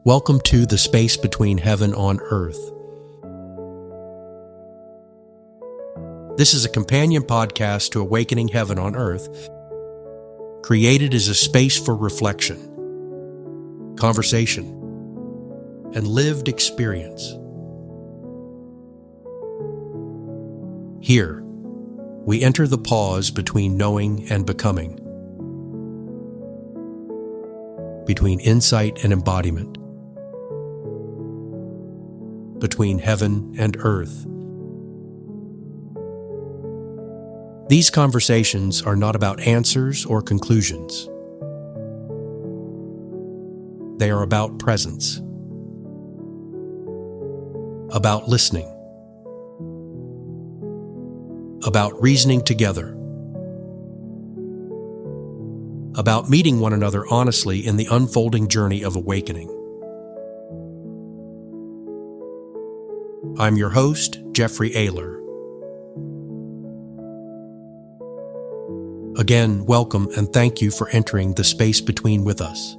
Welcome to the space between heaven on earth. This is a companion podcast to Awakening Heaven on Earth, created as a space for reflection, conversation, and lived experience. Here, we enter the pause between knowing and becoming, between insight and embodiment, between heaven and earth. These conversations are not about answers or conclusions. They are about presence, about listening, about reasoning together, about meeting one another honestly in the unfolding journey of awakening. I'm your host, Jeffrey Aylor. Again, welcome and thank you for entering the space between with us.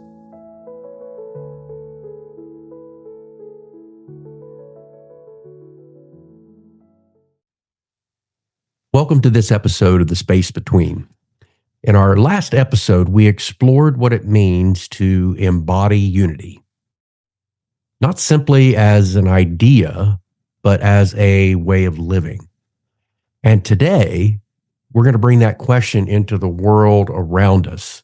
Welcome to this episode of The Space Between. In our last episode, we explored what it means to embody unity. Not simply as an idea, but as a way of living. And today, we're going to bring that question into the world around us.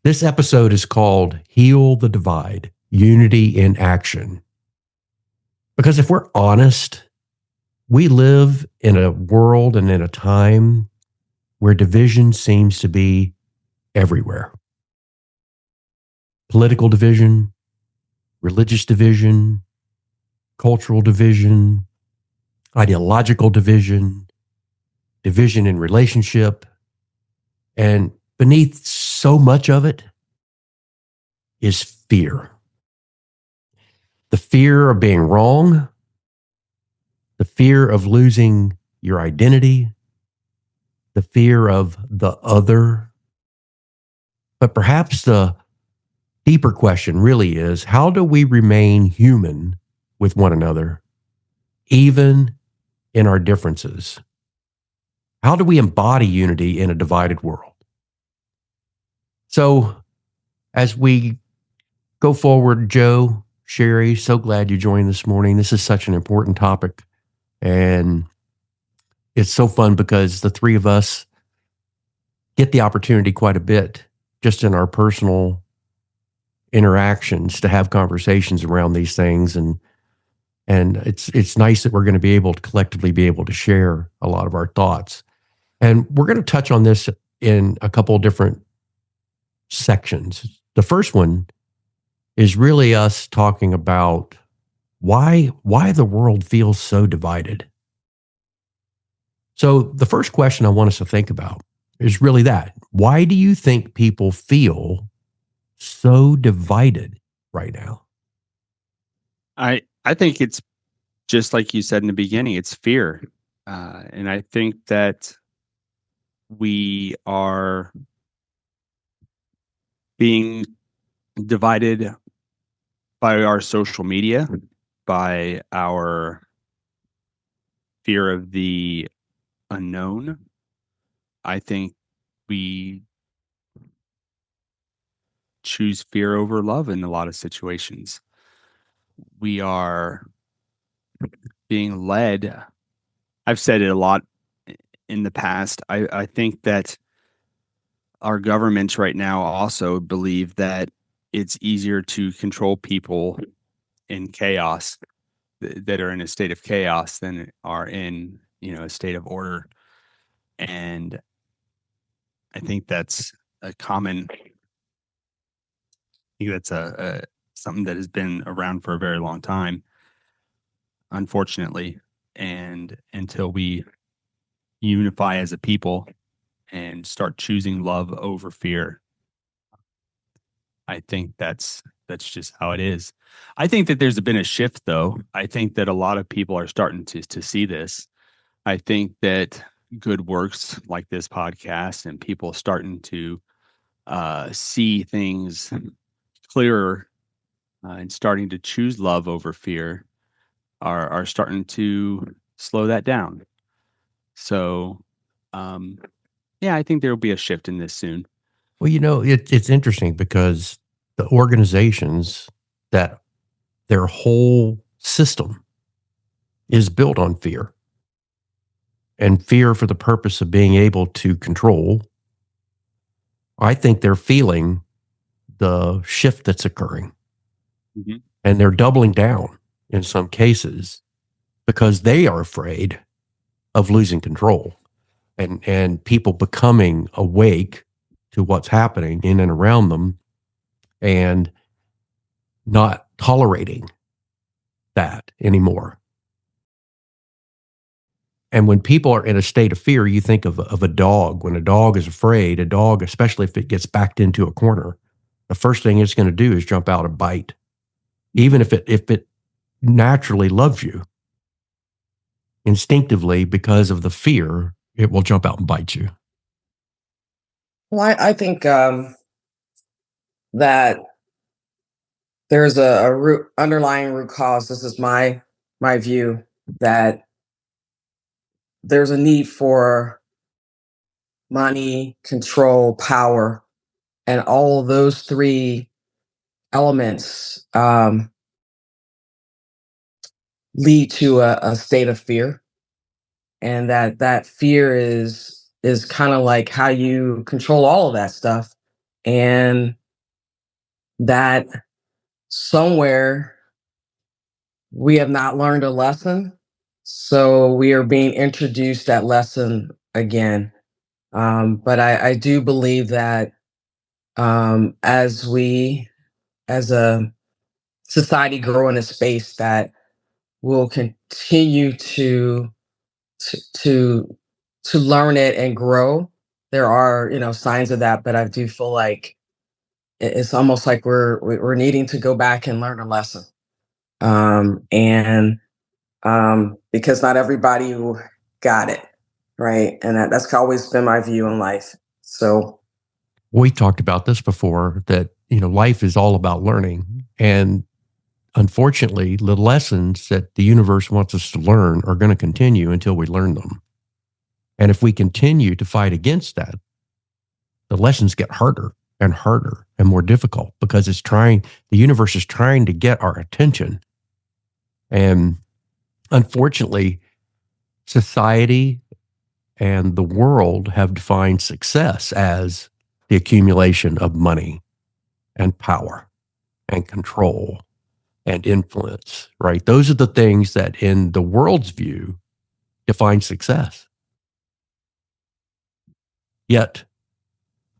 This episode is called Heal the Divide, Unity in Action. Because if we're honest, we live in a world and in a time where division seems to be everywhere. Political division, religious division, cultural division, ideological division, division in relationship, and beneath so much of it is fear. The fear of being wrong, the fear of losing your identity, the fear of the other. But perhaps the deeper question really is, how do we remain human with one another, even in our differences? How do we embody unity in a divided world? So, as we go forward, Joe, Sherri, so glad you joined this morning. This is such an important topic. And it's so fun because the three of us get the opportunity quite a bit just in our personal interactions to have conversations around these things. And it's nice that we're going to be able to collectively be able to share a lot of our thoughts. And we're going to touch on this in a couple of different sections. The first one is really us talking about why the world feels so divided. So the first question I want us to think about is really that. Why do you think people feel so divided right now? I think it's just like you said in the beginning, it's fear. And I think that we are being divided by our social media, by our fear of the unknown. I think we choose fear over love in a lot of situations. We are being led. I've said it a lot in the past. I think that our governments right now also believe that it's easier to control people in chaos that are in a state of chaos than are in, a state of order. And I think that's a something that has been around for a very long time, unfortunately. And until we unify as a people and start choosing love over fear, I think that's just how it is. I think that there's been a shift, though. I think that a lot of people are starting to see this. I think that good works like this podcast and people starting to see things clearer and starting to choose love over fear are starting to slow that down. So, um, yeah, I think there will be a shift in this soon. Well, it's interesting because the organizations that their whole system is built on fear, and fear for the purpose of being able to control. I think they're feeling the shift that's occurring, Mhm. and they're doubling down in some cases because they are afraid of losing control, and people becoming awake to what's happening in and around them and not tolerating that anymore. And when people are in a state of fear, you think of a dog. When a dog is afraid, a dog, especially if it gets backed into a corner, the first thing it's going to do is jump out and bite, even if it naturally loves you. Instinctively, because of the fear, it will jump out and bite you. Well, I think that there's a underlying root cause. This is my view that there's a need for money, control, power, and all of those three elements lead to a state of fear, and that fear is kind of like how you control all of that stuff, and that somewhere we have not learned a lesson. So we are being introduced that lesson again. But I do believe that as we, as a society, grow in a space that will continue to to to learn it and grow. There are, signs of that, but I do feel like it's almost like we're needing to go back and learn a lesson. And because not everybody got it right, and that's always been my view in life. So We talked about this before that, life is all about learning. And unfortunately, the lessons that the universe wants us to learn are going to continue until we learn them. And if we continue to fight against that, the lessons get harder and harder and more difficult because the universe is trying to get our attention. And unfortunately, society and the world have defined success as the accumulation of money and power and control and influence, right? Those are the things that, in the world's view, define success. Yet,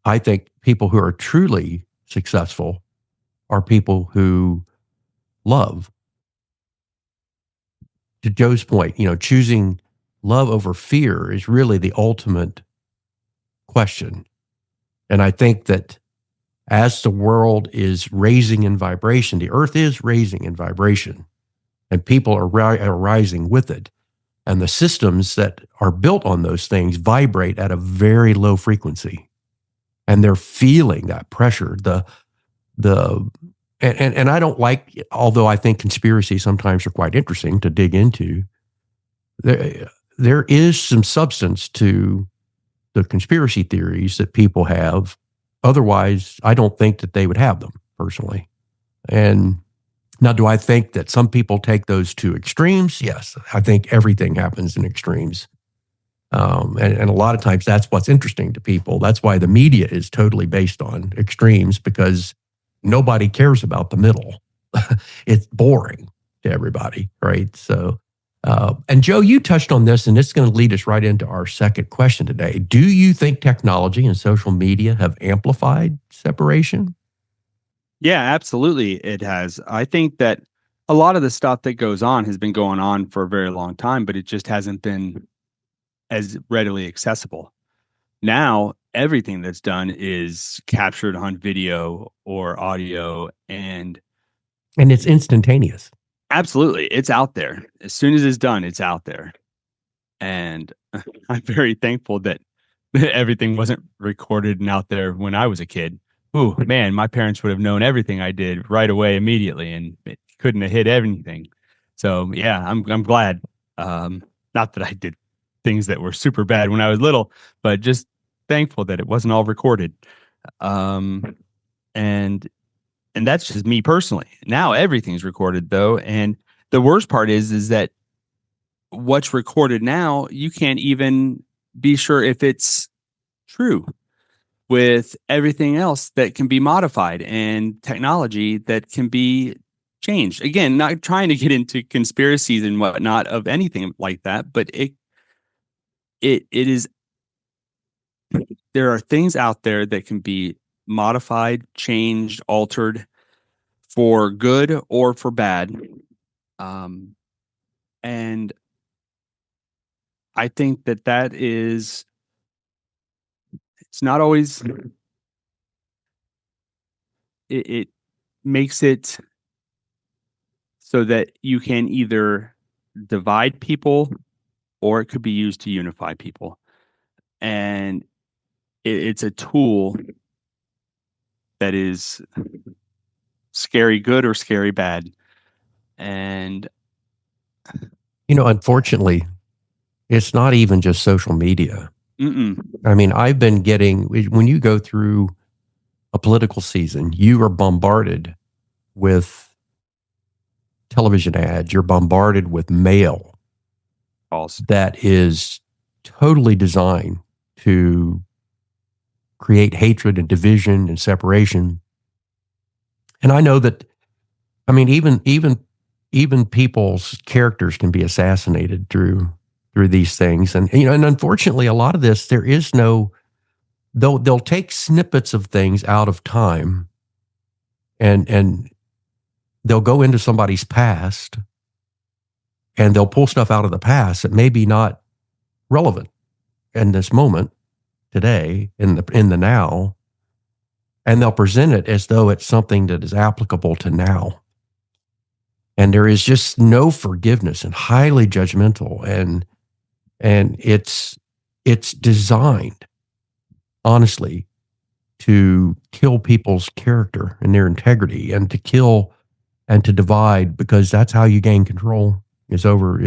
I think people who are truly successful are people who love. To Joe's point, choosing love over fear is really the ultimate question. And I think that as the world is raising in vibration, the earth is raising in vibration, and people are rising with it. And the systems that are built on those things vibrate at a very low frequency. And they're feeling that pressure. And I don't like, although I think conspiracies sometimes are quite interesting to dig into, there is some substance to the conspiracy theories that people have. Otherwise, I don't think that they would have them personally. And now, do I think that some people take those to extremes? Yes, I think everything happens in extremes. And a lot of times that's what's interesting to people. That's why the media is totally based on extremes, because nobody cares about the middle. It's boring to everybody, right? So, and Joe, you touched on this, and it's going to lead us right into our second question today. Do you think technology and social media have amplified separation? Yeah, absolutely. It has. I think that a lot of the stuff that goes on has been going on for a very long time, but it just hasn't been as readily accessible. Now, everything that's done is captured on video or audio, and And it's instantaneous. absolutely, it's out there. As soon as it's done, it's out there. And I'm very thankful that everything wasn't recorded and out there when I was a kid. oh man, my parents would have known everything I did right away, immediately, and it couldn't have hid anything. So yeah, I'm glad. Not that I did things that were super bad when I was little, but just thankful that it wasn't all recorded. Um, and and that's just me personally. Now everything's recorded though, and the worst part is that what's recorded now, you can't even be sure if it's true, with everything else that can be modified and technology that can be changed. Again, not trying to get into conspiracies and whatnot of anything like that, but it is, there are things out there that can be modified, changed, altered for good or for bad. And I think that is, it's not always, it makes it so that you can either divide people or it could be used to unify people. And it's a tool that is scary good or scary bad. And Unfortunately, it's not even just social media. I mean, I've been getting, when you go through a political season, you are bombarded with television ads, you're bombarded with mail false. that is totally designed to create hatred and division and separation. And I know that, I mean, even people's characters can be assassinated through these things. And and unfortunately, a lot of this, there is no, they'll take snippets of things out of time, and they'll go into somebody's past, and they'll pull stuff out of the past that may be not relevant in this moment today, in the now, and they'll present it as though it's something that is applicable to now. And there is just no forgiveness, and highly judgmental, and it's designed, honestly, to kill people's character and their integrity, and to kill and to divide, because that's how you gain control, is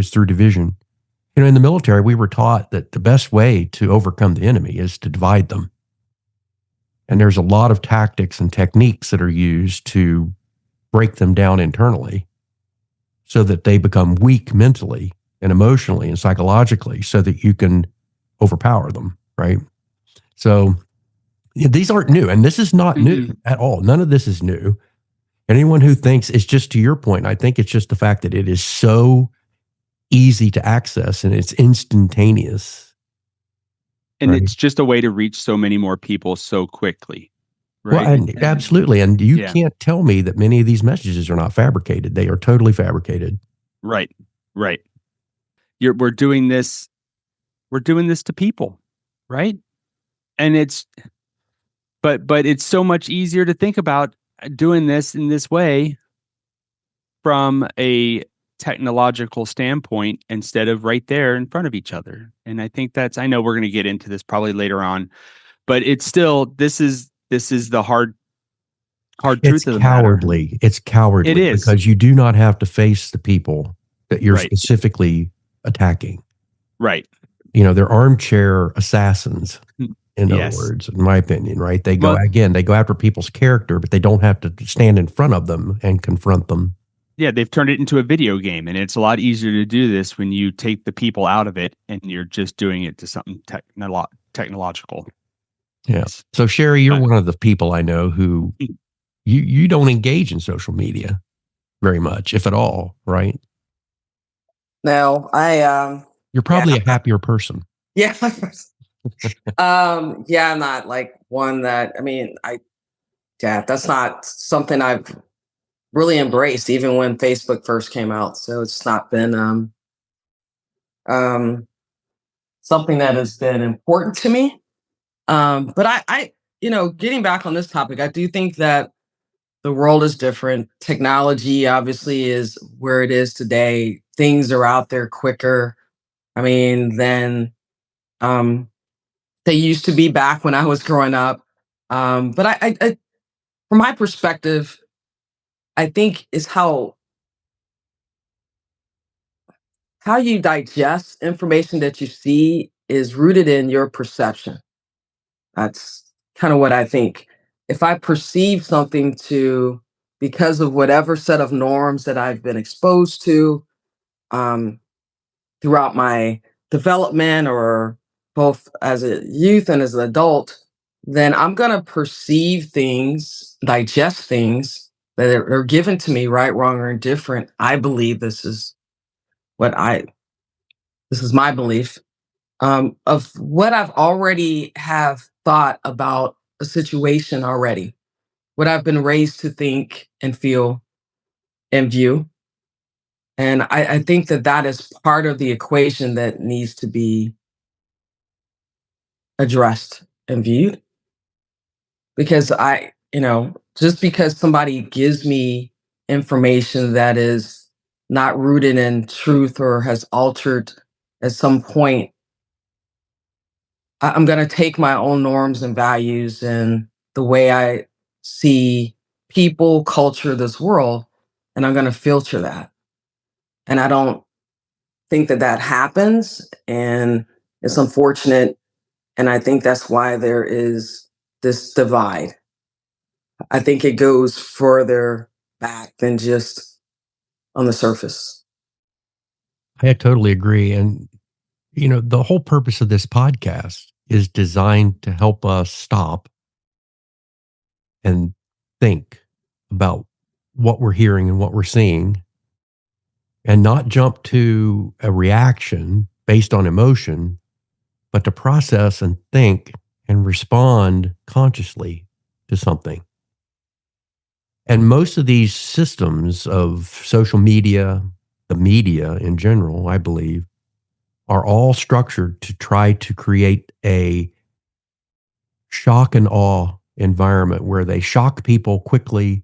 through division. In the military, we were taught that the best way to overcome the enemy is to divide them. And there's a lot of tactics and techniques that are used to break them down internally so that they become weak mentally and emotionally and psychologically, so that you can overpower them, right? So these aren't new, and this is not new at all. None of this is new. Anyone who thinks, it's just, to your point, I think it's just the fact that it is so easy to access and it's instantaneous. And right? It's just a way to reach so many more people so quickly. Right. Well, and absolutely. And you can't tell me that many of these messages are not fabricated. They are totally fabricated. Right. Right. We're doing this to people. Right. And but it's so much easier to think about doing this in this way from a technological standpoint instead of right there in front of each other. And I think I know we're going to get into this probably later on, but it's still, this is the hard truth of the cowardly. matter. It's cowardly. It is, because you do not have to face the people that you're specifically attacking. Right. They're armchair assassins. In other words, in my opinion, right? They go after people's character, but they don't have to stand in front of them and confront them. Yeah, they've turned it into a video game, and it's a lot easier to do this when you take the people out of it and you're just doing it to something technological. Yeah. So Sherri, you're one of the people I know who you don't engage in social media very much, if at all, right? No, you're probably a happier person. Yeah. I'm not like one that, that's not something I've really embraced, even when Facebook first came out. So it's not been something that has been important to me. But I getting back on this topic, I do think that the world is different. Technology obviously is where it is today. Things are out there quicker, than they used to be back when I was growing up. But from my perspective, I think is how you digest information that you see is rooted in your perception. That's kind of what I think. If I perceive something to, because of whatever set of norms that I've been exposed to um, throughout my development or both as a youth and as an adult, then I'm going to perceive things, digest things that are given to me, right, wrong, or indifferent. I believe what I, this is my belief of what I've already have thought about a situation already, what I've been raised to think and feel and view. And I think that that is part of the equation that needs to be addressed and viewed. Because just because somebody gives me information that is not rooted in truth or has altered at some point, I'm going to take my own norms and values and the way I see people, culture, this world, and I'm going to filter that. And I don't think that that happens. And it's unfortunate. And I think that's why there is this divide. I think it goes further back than just on the surface. I totally agree. And, the whole purpose of this podcast is designed to help us stop and think about what we're hearing and what we're seeing and not jump to a reaction based on emotion, but to process and think and respond consciously to something. And most of these systems of social media, the media in general, I believe, are all structured to try to create a shock and awe environment where they shock people quickly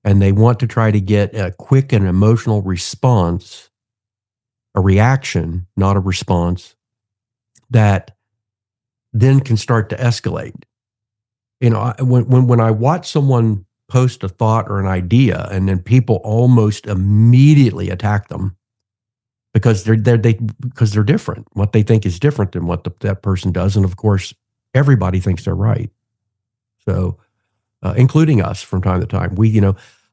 and they want to try to get a quick and emotional response, a reaction, not a response, that then can start to escalate. When I watch someone post a thought or an idea and then people almost immediately attack them because they're different. What they think is different than what that person does, and of course, everybody thinks they're right. So, including us from time to time,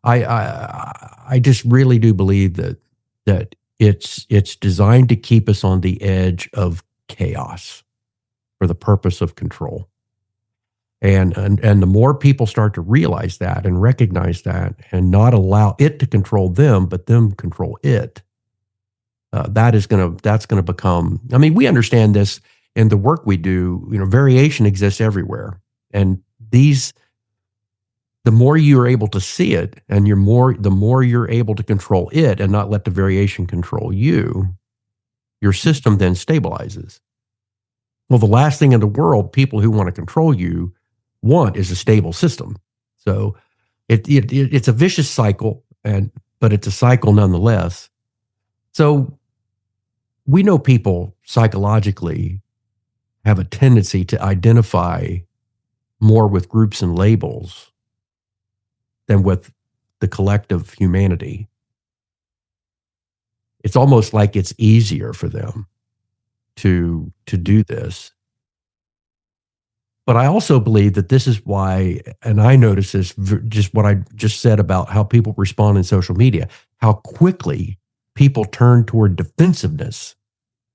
I just really do believe that it's designed to keep us on the edge of chaos for the purpose of control. And the more people start to realize that and recognize that and not allow it to control them, but them control it, that's going to become, I mean, we understand this in the work we do, variation exists everywhere. And the more you're able to see it and the more you're able to control it and not let the variation control you, your system then stabilizes. Well, the last thing in the world people who want to control you want is a stable system. So it's a vicious cycle, but it's a cycle nonetheless. So we know people psychologically have a tendency to identify more with groups and labels than with the collective humanity. It's almost like it's easier for them to do this. But I also believe that this is why, and I notice this, just what I just said about how people respond in social media, how quickly people turn toward defensiveness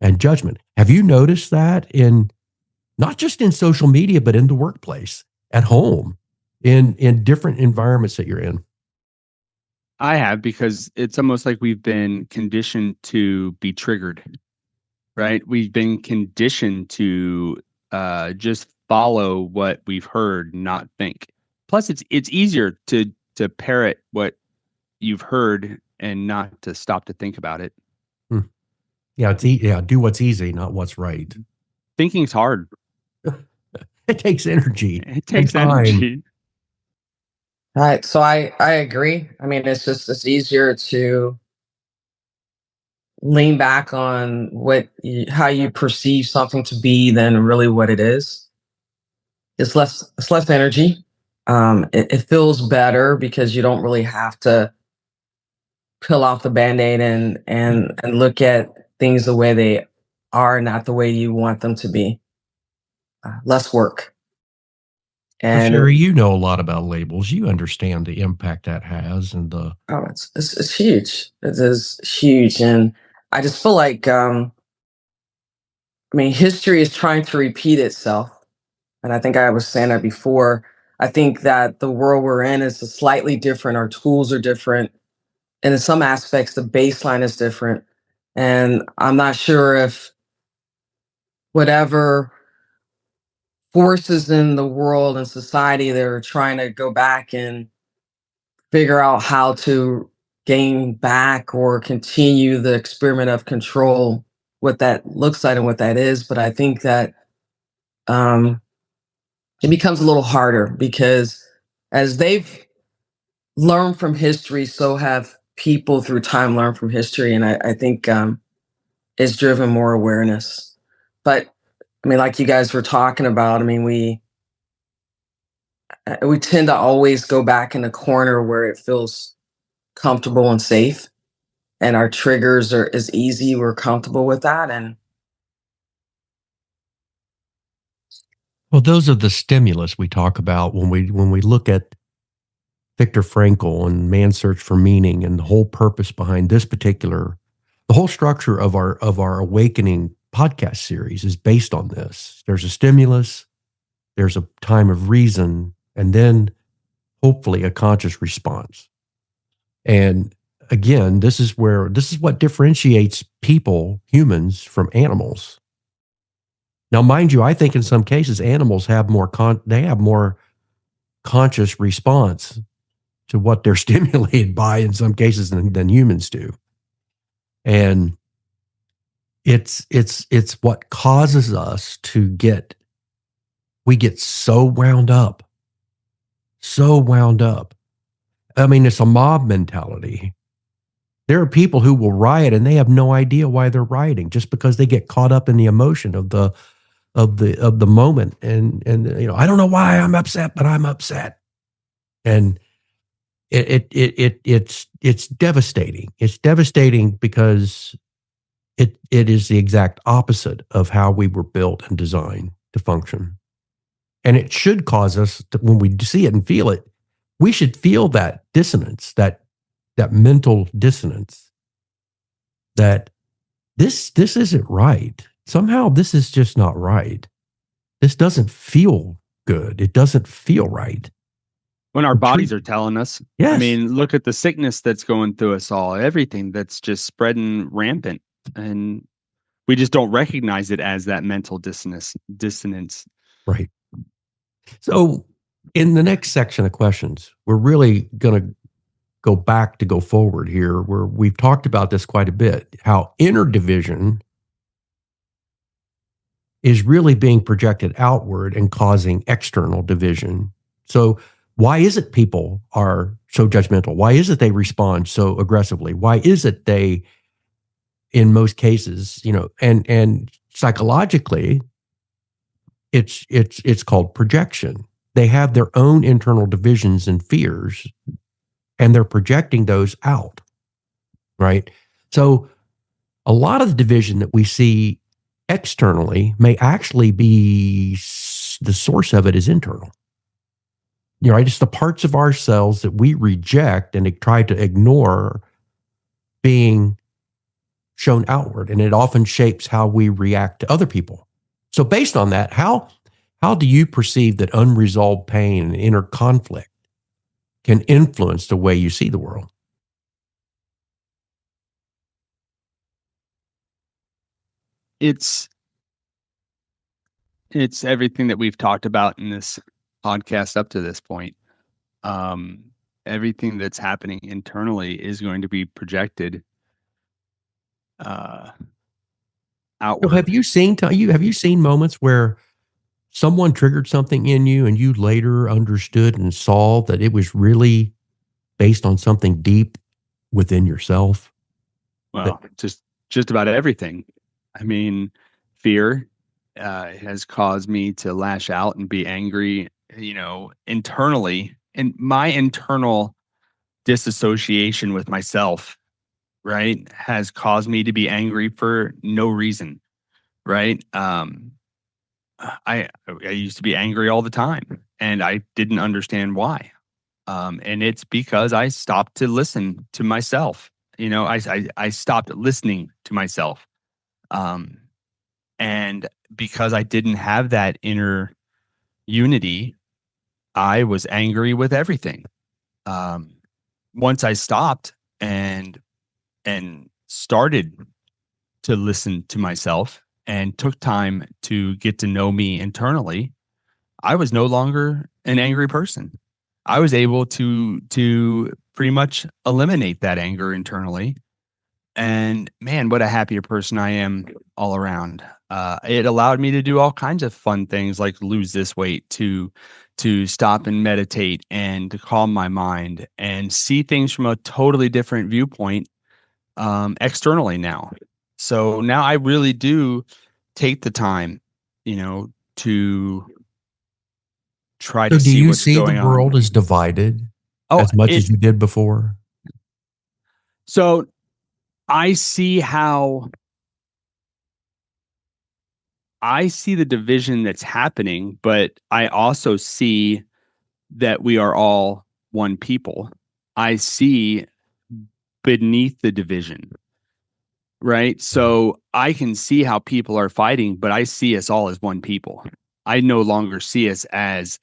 and judgment. Have you noticed that in not just in social media, but in the workplace, at home, in different environments that you're in? I have, because it's almost like we've been conditioned to be triggered, right? We've been conditioned to just follow what we've heard, not think. Plus, it's easier to parrot what you've heard and not to stop to think about it. Yeah, do what's easy, not what's right. Thinking's hard. It takes energy. It takes and time. energy. All right. So I agree. I mean, it's easier to lean back on how you perceive something to be than really what it is. It's less energy. it feels better because you don't really have to peel off the band-aid and look at things the way they are, not the way you want them to be. Less work. Well, And Sherri, you know a lot about labels. You understand the impact that has, and the it's huge. It is huge, and I just feel like I mean, history is trying to repeat itself, and I think I was saying that before. I think that the world we're in is slightly different. Our tools are different, and in some aspects, the baseline is different. And I'm not sure if whatever forces in the world and society that are trying to go back and figure out how to gain back or continue the experiment of control, what that looks like and what that is. But I think that um, it becomes a little harder because as they've learned from history, so have people through time learned from history. And I think it's driven more awareness. But I mean, like you guys were talking about, I mean, we tend to always go back in a corner where it feels comfortable and safe, and our triggers are is easy. We're comfortable with that, and well, those are the stimulus we talk about when we look at Viktor Frankl and Man's Search for Meaning and the whole purpose behind this particular, the whole structure of our Awakening podcast series is based on this. There's a stimulus, there's a time of reason, and then hopefully a conscious response. And again, this is what differentiates people, humans, from animals. Now, mind you, I think in some cases animals have more conscious response to what they're stimulated by in some cases than humans do. And it's what causes us to get so wound up. So wound up. I mean, it's a mob mentality. There are people who will riot and they have no idea why they're rioting just because they get caught up in the emotion of the moment. And I don't know why I'm upset, but I'm upset. And it's devastating. It's devastating because it is the exact opposite of how we were built and designed to function. And it should cause us to, when we see it and feel it, we should feel that dissonance, that mental dissonance, that this isn't right. Somehow this is just not right. This doesn't feel good. It doesn't feel right. When our bodies are telling us. Yes. I mean, look at the sickness that's going through us all, everything that's just spreading rampant. And we just don't recognize it as that mental dissonance. Right. So in the next section of questions, we're really going to go forward here, where we've talked about this quite a bit, how inner division is really being projected outward and causing external division. So why is it people are so judgmental? Why is it they respond so aggressively? Why is it they, in most cases, and psychologically, it's called projection. They have their own internal divisions and fears, and they're projecting those out, right? So a lot of the division that we see externally may actually be the source of it is internal. Right? It's the parts of ourselves that we reject and try to ignore being shown outward, and it often shapes how we react to other people. So based on that, how do you perceive that unresolved pain and inner conflict can influence the way you see the world? It's everything that we've talked about in this podcast up to this point. Everything that's happening internally is going to be projected outward. So have you seen moments where someone triggered something in you and you later understood and saw that it was really based on something deep within yourself? Well, just about everything. I mean, fear has caused me to lash out and be angry internally, and my internal disassociation with myself, right, has caused me to be angry for no reason, right? I used to be angry all the time, and I didn't understand why. And it's because I stopped to listen to myself. I stopped listening to myself. Um, and because I didn't have that inner unity, I was angry with everything. Um, Once I stopped and started to listen to myself and took time to get to know me internally, I was no longer an angry person. I was able to pretty much eliminate that anger internally. And man, what a happier person I am all around. It allowed me to do all kinds of fun things like lose this weight, to stop and meditate and to calm my mind and see things from a totally different viewpoint externally now. So now I really do take the time, to try So to do see you what's see the going on. world as divided Oh, as much as you did before? So I see the division that's happening, but I also see that we are all one people. I see beneath the division, right? So I can see how people are fighting, but I see us all as one people. I no longer see us as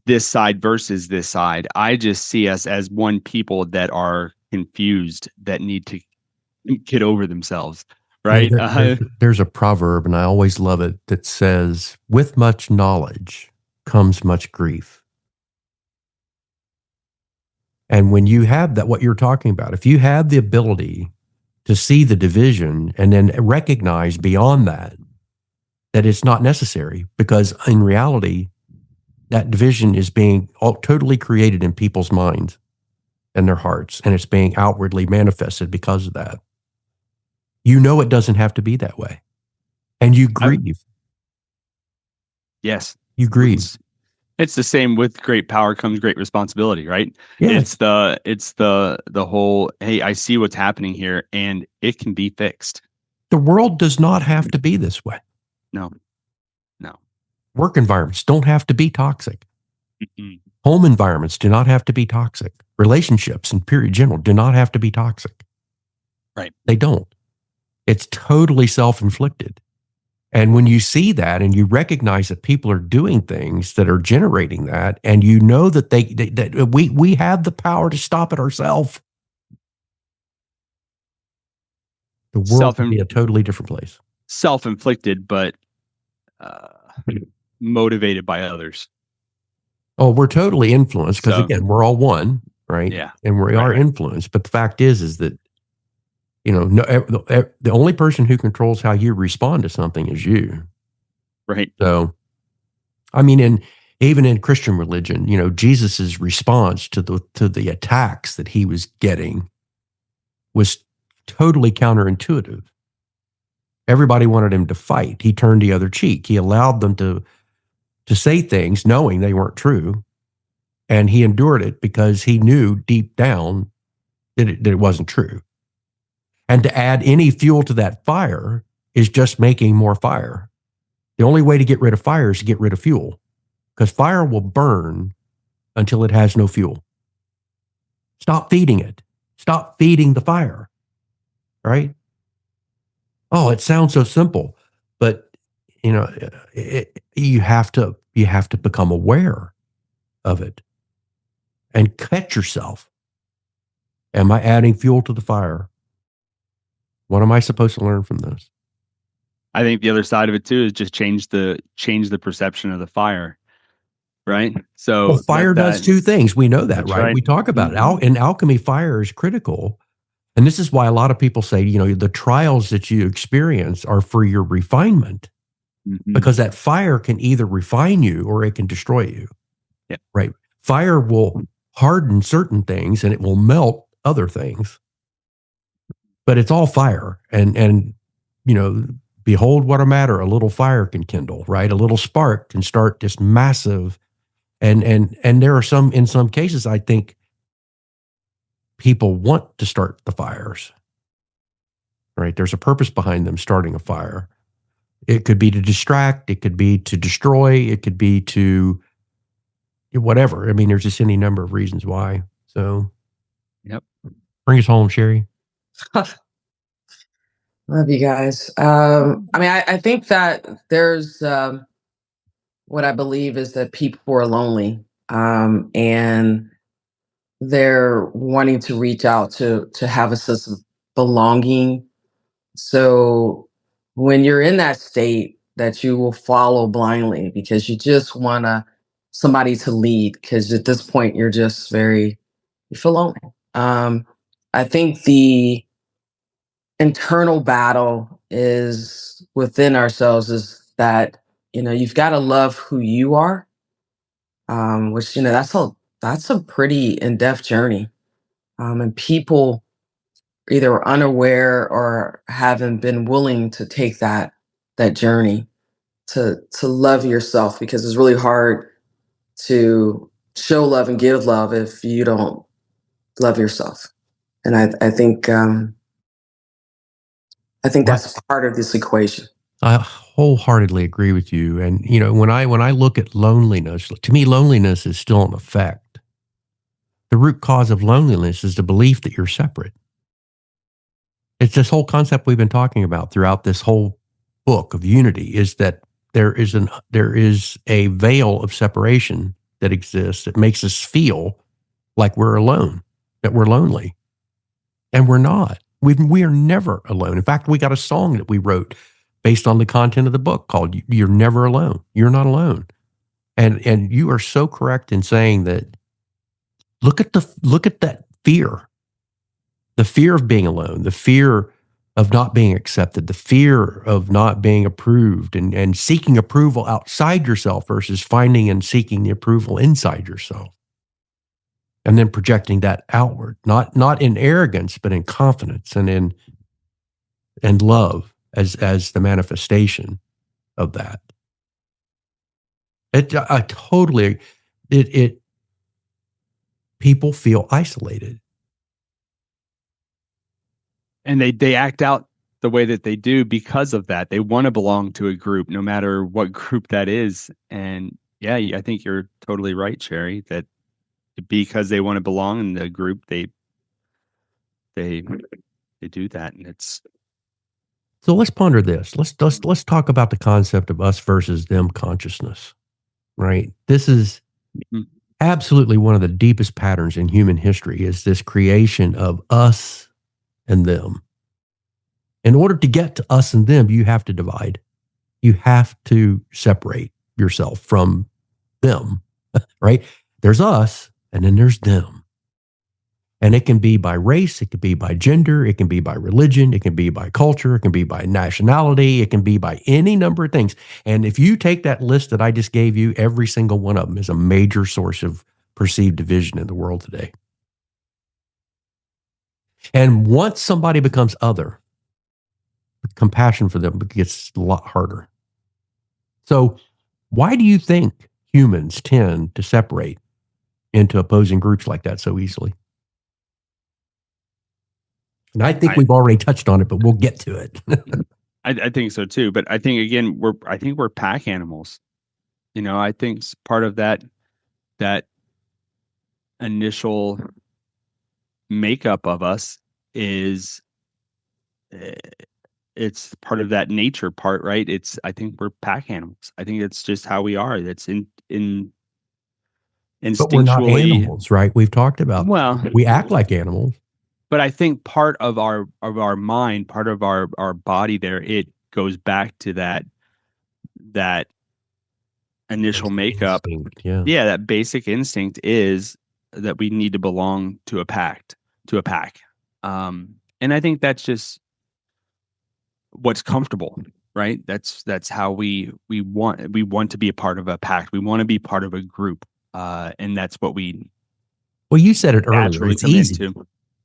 this side versus this side. I just see us as one people that are confused, that need to get over themselves, right? There's a proverb, and I always love it, that says, with much knowledge comes much grief. And when you have that, what you're talking about, if you have the ability to see the division and then recognize beyond that, that it's not necessary, because in reality, that division is being totally created in people's minds and their hearts, and it's being outwardly manifested because of that. It doesn't have to be that way. And you grieve. Yes. You grieve. It's the same with great power comes great responsibility, right? Yeah. It's the whole, hey, I see what's happening here and it can be fixed. The world does not have to be this way. No. Work environments don't have to be toxic. Mm-mm. Home environments do not have to be toxic. Relationships, in period general, do not have to be toxic. Right. They don't. It's totally self-inflicted. And when you see that and you recognize that people are doing things that are generating that, and you know that that we have the power to stop it ourselves, the world would be a totally different place. Self-inflicted, but motivated by others. Oh, we're totally influenced because, again, we're all one, right? Yeah. And we are influenced. But the fact is that, the only person who controls how you respond to something is you. Right. So, I mean, even in Christian religion, Jesus's response to the attacks that he was getting was totally counterintuitive. Everybody wanted him to fight. He turned the other cheek. He allowed them to say things knowing they weren't true, and he endured it because he knew deep down that it wasn't true. And to add any fuel to that fire is just making more fire. The only way to get rid of fire is to get rid of fuel, because fire will burn until it has no fuel. Stop feeding it. Stop feeding the fire, right? Oh, it sounds so simple, but you have to become aware of it and catch yourself. Am I adding fuel to the fire? What am I supposed to learn from this? I think the other side of it too is just change the perception of the fire, right? So fire does two things. We know that, right? We talk about it. In alchemy, fire is critical. And this is why a lot of people say, the trials that you experience are for your refinement, because that fire can either refine you or it can destroy you. Yeah. Right. Fire will harden certain things and it will melt other things, but it's all fire. And behold what a matter a little fire can kindle, right? A little spark can start this massive And there are in some cases, I think people want to start the fires, right? There's a purpose behind them starting a fire. It could be to distract, it could be to destroy, it could be to whatever. I mean, there's just any number of reasons why. So, Yep. bring us home, Sherri. Love you guys. I think that there's what I believe is that people are lonely, and they're wanting to reach out to have a sense of belonging. So when you're in that state, that you will follow blindly because you just want somebody to lead. Because at this point, you feel lonely. I think the internal battle is within ourselves. Is that you've got to love who you are, which that's a pretty in-depth journey, and people either are unaware or haven't been willing to take that journey to love yourself, because it's really hard to show love and give love if you don't love yourself. And I think that's part of this equation. I wholeheartedly agree with you. And when I look at loneliness, to me, loneliness is still an effect. The root cause of loneliness is the belief that you're separate. It's this whole concept we've been talking about throughout this whole book of unity, is that there is a veil of separation that exists that makes us feel like we're alone, that we're lonely, and we're not. We are never alone. In fact, we got a song that we wrote based on the content of the book called "You're Never Alone." You're not alone, and you are so correct in saying that. Look at that fear, the fear of being alone, the fear of not being accepted, the fear of not being approved, and seeking approval outside yourself versus finding and seeking the approval inside yourself. And then projecting that outward, not in arrogance, but in confidence and love as the manifestation of that. I totally, people feel isolated. And they act out the way that they do because of that. They want to belong to a group, no matter what group that is. And yeah, I think you're totally right, Sherri, that because they want to belong in the group, they do that. And it's So let's ponder this. Let's talk about the concept of us versus them consciousness, right? This is absolutely one of the deepest patterns in human history, is this creation of us and them. In order to get to us and them, you have to divide. You have to separate yourself from them, right? There's us and then there's them. And it can be by race, it can be by gender, it can be by religion, it can be by culture, it can be by nationality, it can be by any number of things. And if you take that list that I just gave you, every single one of them is a major source of perceived division in the world today. And once somebody becomes other, compassion for them gets a lot harder. So why do you think humans tend to separate into opposing groups like that so easily? And I think we've already touched on it, but we'll get to it. I think so too. But I think, again, we're pack animals. I think part of that initial makeup of us is it's part of that nature part, right? I think we're pack animals. I think it's just how we are. That's instinctually. But we're not animals, right? We've talked about we act like animals. But I think part of our mind, part of our body there, it goes back to that initial makeup. Instinct, yeah, that basic instinct is that we need to belong to a pack. And I think that's just what's comfortable, right? That's how we want to be a part of a pack. We want to be part of a group, and that's what we. Well, you said it earlier. It's easy.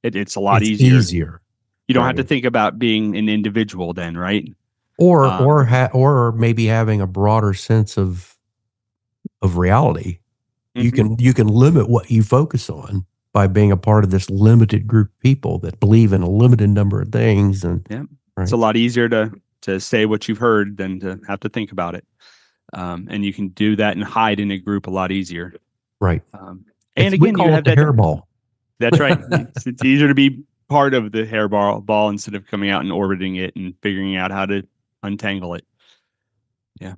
It's a lot easier. You don't right. have to think about being an individual then, right? Or maybe having a broader sense of reality. You can limit what you focus on by being a part of this limited group of people that believe in a limited number of things. And Yeah. right. It's a lot easier to say what you've heard than to have to think about it. And you can do that and hide in a group a lot easier. Right. And we again, call you it have the that hairball. That's right. It's easier to be part of the hairball instead of coming out and orbiting it and figuring out how to untangle it. Yeah.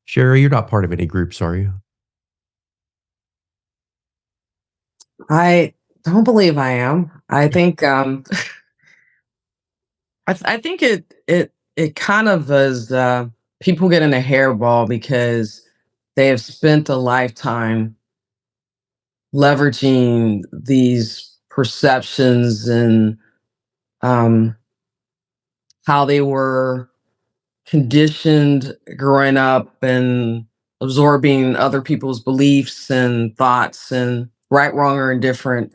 Sherri, you're not part of any groups, are you? I don't believe I am. I think I think it kind of is people get in a hairball because they have spent a lifetime leveraging these perceptions and um, how they were conditioned growing up and absorbing other people's beliefs and thoughts and right, wrong, or indifferent,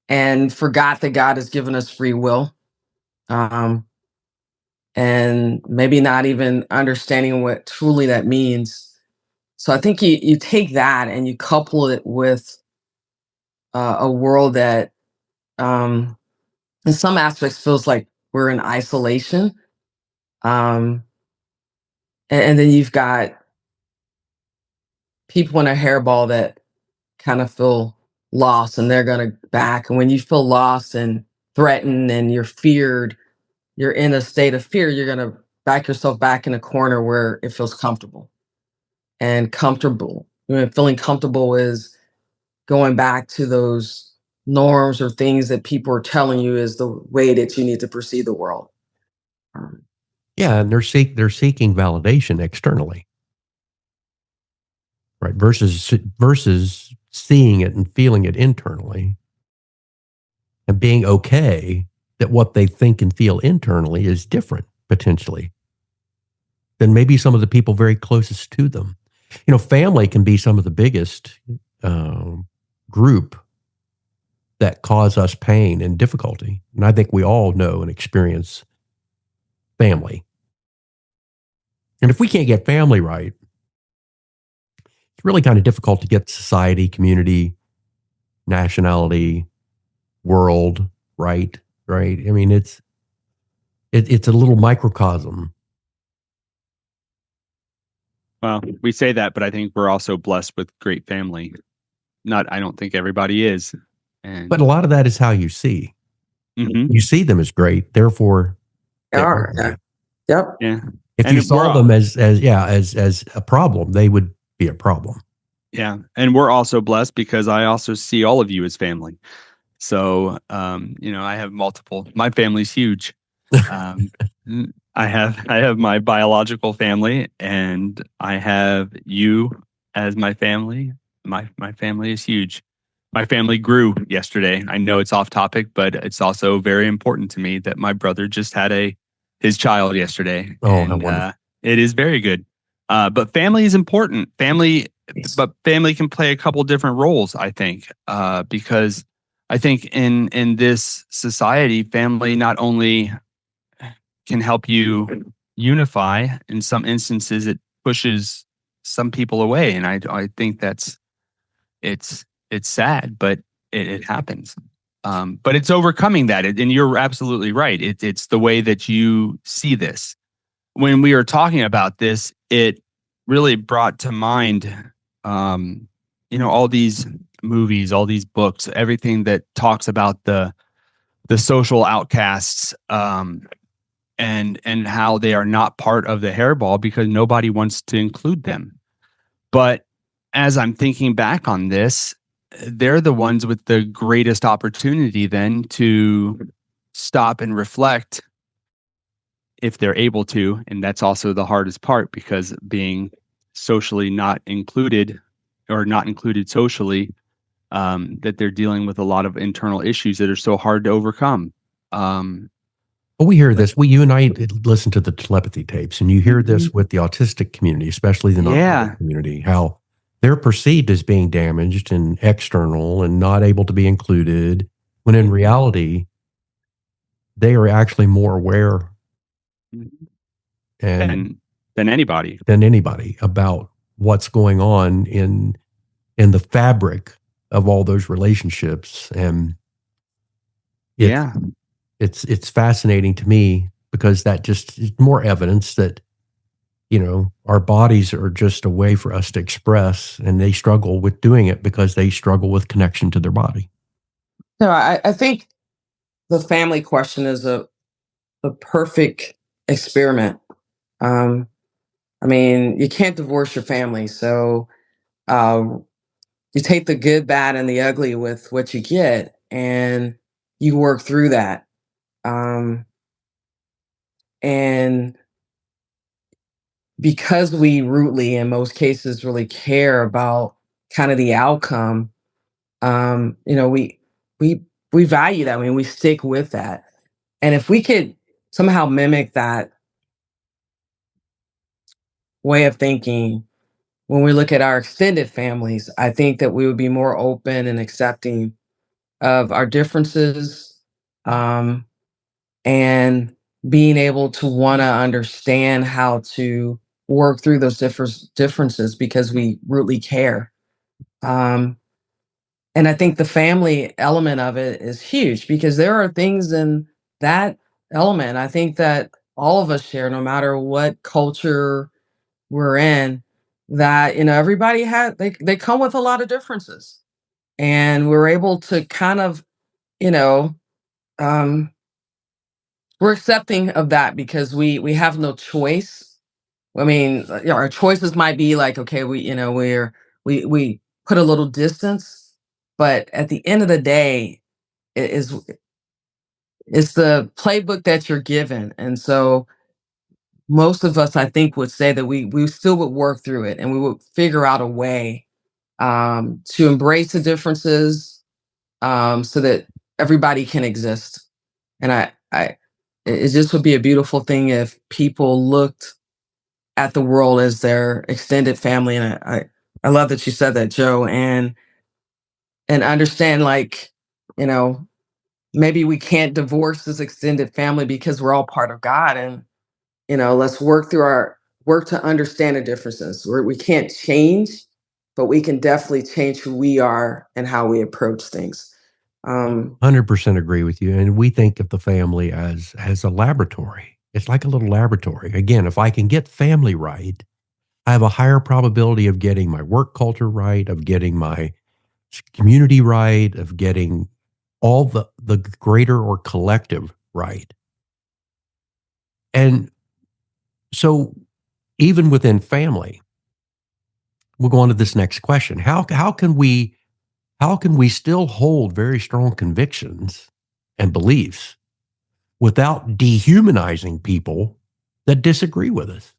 and forgot that God has given us free will. Um, and maybe not even understanding what truly that means. So I think you take that and you couple it with a world that, in some aspects, feels like we're in isolation. Um, and then you've got people in a hairball that kind of feel lost and they're going to back. And when you feel lost and threatened and you're feared, you're in a state of fear, you're going to back yourself back in a corner where it feels comfortable. And comfortable, feeling comfortable is going back to those norms or things that people are telling you is the way that you need to perceive the world. Yeah, and they're seeking validation externally, right? Versus seeing it and feeling it internally, and being okay that what they think and feel internally is different potentially than maybe some of the people very closest to them. Family can be some of the biggest group that cause us pain and difficulty, and I think we all know and experience family. And if we can't get family right, it's really kind of difficult to get society, community, nationality, world right. Right. I mean, it's a little microcosm. Well, we say that, but I think we're also blessed with great family. I don't think everybody is. But a lot of that is how you see. Mm-hmm. You see them as great, therefore they are great. Yep. Yeah. If you saw them as a problem, they would be a problem. Yeah. And we're also blessed because I also see all of you as family. So, I have my family's huge. I have my biological family and I have you as my family. My family is huge. My family grew yesterday. I know it's off topic, but it's also very important to me that my brother just had his child yesterday. Oh, and it is very good. But family is important. But family can play a couple different roles, I think, because I think in this society, family not only can help you unify, in some instances, it pushes some people away, and I think it's sad, but it happens. But it's overcoming that, and you're absolutely right. It's the way that you see this. When we were talking about this, it really brought to mind, all these movies, all these books, everything that talks about the social outcasts, and how they are not part of the hairball because nobody wants to include them. But as I'm thinking back on this, they're the ones with the greatest opportunity then to stop and reflect if they're able to. And that's also the hardest part, because being socially not included or not included socially, that they're dealing with a lot of internal issues that are so hard to overcome. Well, we hear this. You and I listen to the telepathy tapes, and you hear this with the autistic community, especially the non community, how they're perceived as being damaged and external and not able to be included, when in reality, they are actually more aware than anybody about what's going on in the fabric of all those relationships. And it's Yeah. it's fascinating to me, because that just is more evidence that, our bodies are just a way for us to express, and they struggle with doing it because they struggle with connection to their body. No, I think the family question is a perfect experiment. Um, I mean, you can't divorce your family, so um, you take the good, bad, and the ugly with what you get, and you work through that. Um, and because we rootly, in most cases, really care about kind of the outcome, we we value that. I mean, we stick with that. And if we could somehow mimic that way of thinking when we look at our extended families, I think that we would be more open and accepting of our differences, um, and being able to want to understand how to work through those differences because we really care. Um, and I think the family element of it is huge because there are things in that element I think that all of us share, no matter what culture we're in, that everybody had they come with a lot of differences, and we're able to kind of you know um we're accepting of that because we have no choice. I mean, our choices might be like, okay, we put a little distance, but at the end of the day, it is it's the playbook that you're given. And so most of us, I think, would say that we still would work through it, and we would figure out a way to embrace the differences, so that everybody can exist. And it just would be a beautiful thing if people looked at the world as their extended family. And I love that you said that, Joe, and understand, like, you know, maybe we can't divorce this extended family because we're all part of God. And, let's work to understand the differences. We can't change, but we can definitely change who we are and how we approach things. 100% agree with you. And we think of the family as a laboratory. It's like a little laboratory. Again, if I can get family right, I have a higher probability of getting my work culture right, of getting my community right, of getting all the greater or collective right. And so even within family, we'll go on to this next question. How can we still hold very strong convictions and beliefs without dehumanizing people that disagree with us?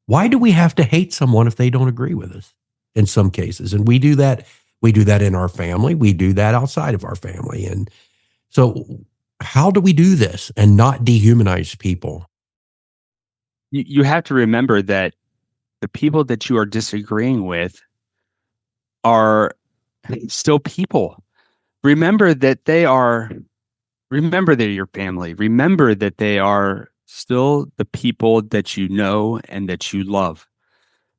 Why do we have to hate someone if they don't agree with us in some cases? And we do that in our family, we do that outside of our family. And so how do we do this and not dehumanize people? You have to remember that the people that you are disagreeing with are still people. Remember that remember they're your family. Remember that they are still the people that you know and that you love.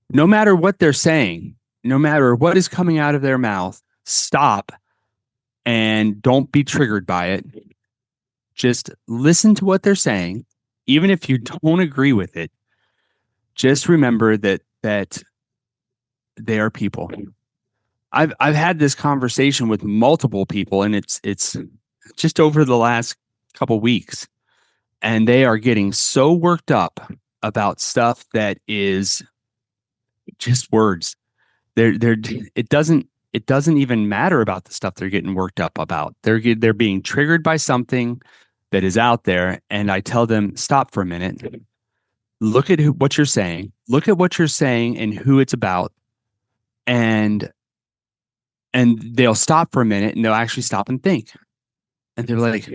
No matter what they're saying, no matter what is coming out of their mouth, stop and don't be triggered by it. Just listen to what they're saying. Even if you don't agree with it, just remember that they are people. I've had this conversation with multiple people, and it's just over the last couple weeks, and they are getting so worked up about stuff that is just words. They're it doesn't even matter about the stuff they're getting worked up about. They're being triggered by something that is out there, and I tell them, stop for a minute. Look at what you're saying. Look at what you're saying and who it's about, and they'll stop for a minute and they'll actually stop and think. And they're like,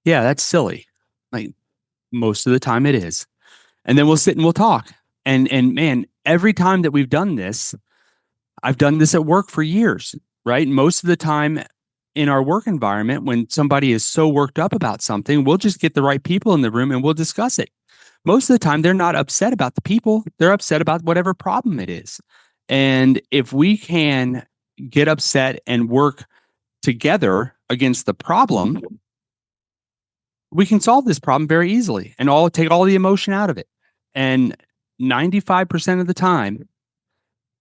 yeah, that's silly. Like, most of the time it is. And then we'll sit and we'll talk. And man, every time that we've done this, I've done this at work for years, right? Most of the time in our work environment, when somebody is so worked up about something, we'll just get the right people in the room and we'll discuss it. most of the time they're not upset about the people. They're upset about whatever problem it is. And if we can get upset and work together against the problem, we can solve this problem very easily and take all the emotion out of it. And 95% of the time,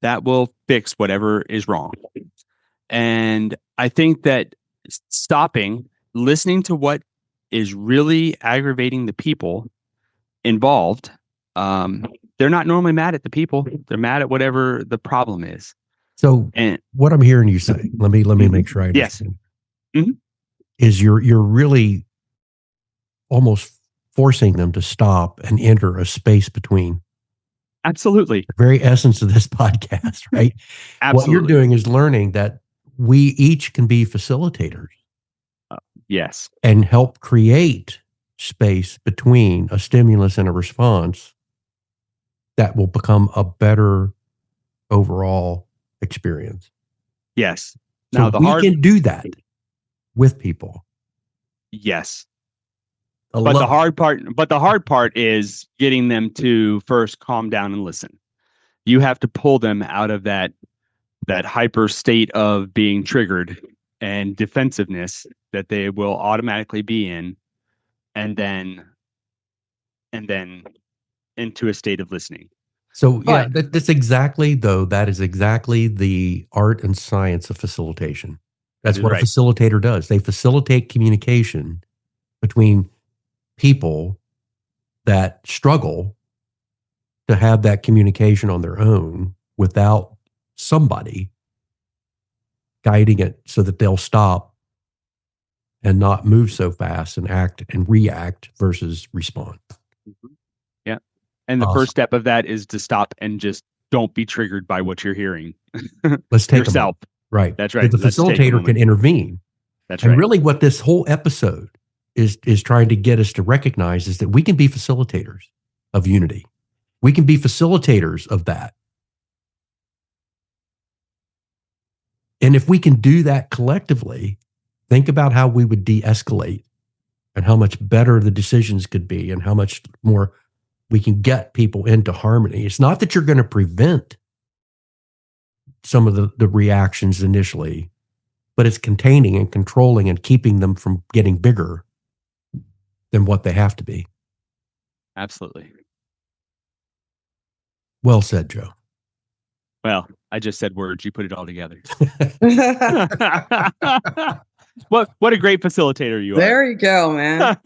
that will fix whatever is wrong. And I think that stopping, listening to what is really aggravating the people involved, they're not normally mad at the people. They're mad at whatever the problem is. So what I'm hearing you say, let me make sure I understand. Yes. Is you're really almost forcing them to stop and enter a space between. Absolutely. The very essence of this podcast, right? Absolutely. What you're doing is learning that we each can be facilitators. Yes. And help create space between a stimulus and a response that will become a better overall experience. Yes. Now, so we can do that with people. Yes. But the hard part is getting them to first calm down and listen. You have to pull them out of that hyper state of being triggered and defensiveness that they will automatically be in, and then into a state of listening. So yeah, that is exactly the art and science of facilitation. That's what a facilitator does. They facilitate communication between people that struggle to have that communication on their own without somebody guiding it so that they'll stop and not move so fast and act and react versus respond. Mm-hmm. Yeah. And the first step of that is to stop and just don't be triggered by what you're hearing. Let's take yourself. Right. That's right. The facilitator can intervene. That's right. And really what this whole episode is trying to get us to recognize is that we can be facilitators of unity. We can be facilitators of that. And if we can do that collectively, think about how we would de-escalate and how much better the decisions could be and how much more we can get people into harmony. It's not that you're going to prevent some of the reactions initially, but it's containing and controlling and keeping them from getting bigger than what they have to be. Absolutely. Well said, Joe. Well, I just said words. You put it all together. What a great facilitator you are. There you go, man.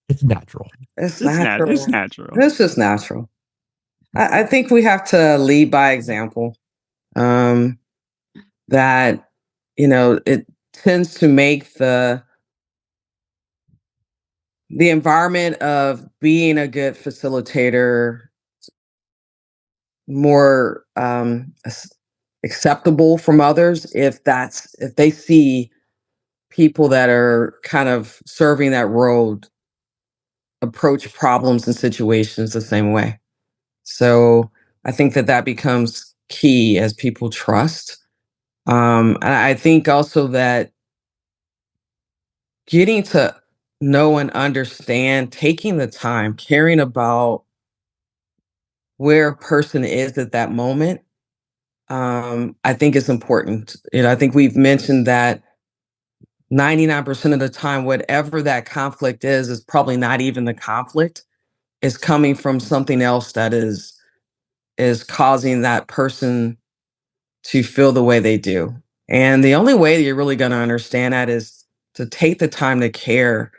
It's natural. It's natural. It's natural. It's just natural. I think we have to lead by example. That, it tends to make the environment of being a good facilitator more acceptable from others if they see people that are kind of serving that role approach problems and situations the same way. So I think that becomes key as people trust. And I think also that getting to know and understand, taking the time, caring about where a person is at that moment, I think is important. I think we've mentioned that 99% of the time, whatever that conflict is probably not even the conflict. Is coming from something else that is causing that person to feel the way they do. And the only way that you're really going to understand that is to take the time to care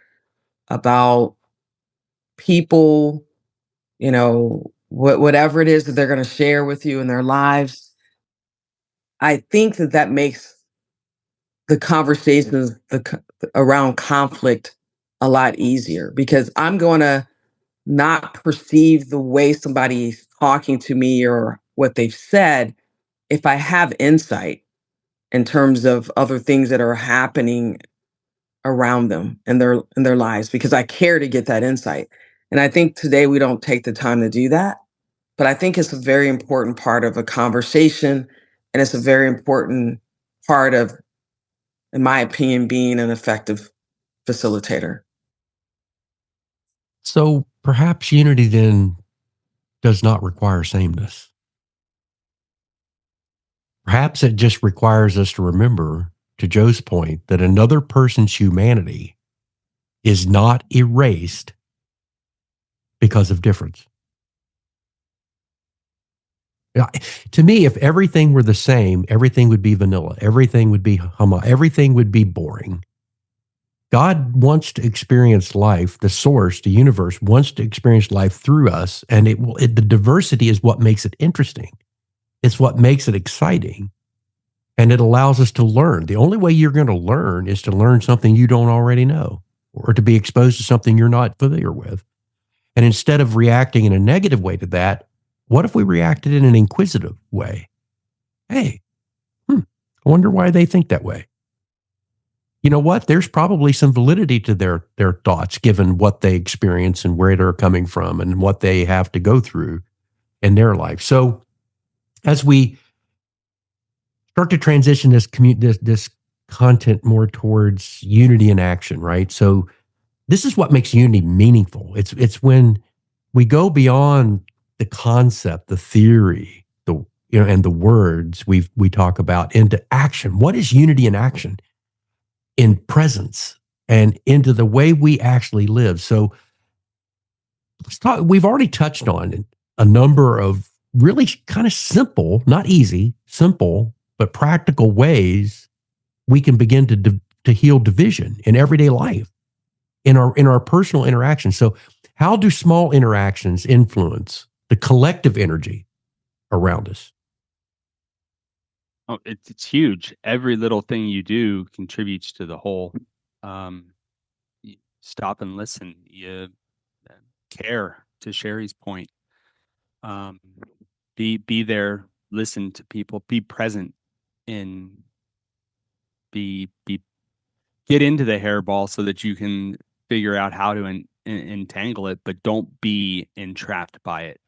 about people, whatever it is that they're going to share with you in their lives. I think that makes the conversations around conflict a lot easier because I'm going to not perceive the way somebody's talking to me or what they've said if I have insight in terms of other things that are happening around them in their lives, because I care to get that insight. And I think today we don't take the time to do that, but I think it's a very important part of a conversation, and it's a very important part of, in my opinion, being an effective facilitator. So perhaps unity then does not require sameness. Perhaps it just requires us to remember, to Joe's point, that another person's humanity is not erased because of difference. Yeah, to me, if everything were the same, everything would be vanilla. Everything would be everything would be boring. God wants to experience life. The source, the universe, wants to experience life through us, and the diversity is what makes it interesting. It's what makes it exciting, and it allows us to learn. The only way you're going to learn is to learn something you don't already know, or to be exposed to something you're not familiar with. And instead of reacting in a negative way to that, what if we reacted in an inquisitive way? Hey, I wonder why they think that way. You know what? There's probably some validity to their thoughts, given what they experience and where they're coming from and what they have to go through in their life. So, as we start to transition this content more towards unity in action, right? So, this is what makes unity meaningful. It's when we go beyond the concept, the theory, and the words we talk about into action. What is unity in action? In presence and into the way we actually live. So let's talk. We've already touched on a number of really kind of simple, not easy, simple, but practical ways we can begin to heal division in everyday life, in our personal interactions. So how do small interactions influence the collective energy around us? Oh, it's huge. Every little thing you do contributes to the whole. You stop and listen. You care, to Sherri's point. Be there. Listen to people. Be present. In be get into the hairball so that you can figure out how to entangle it, but don't be entrapped by it.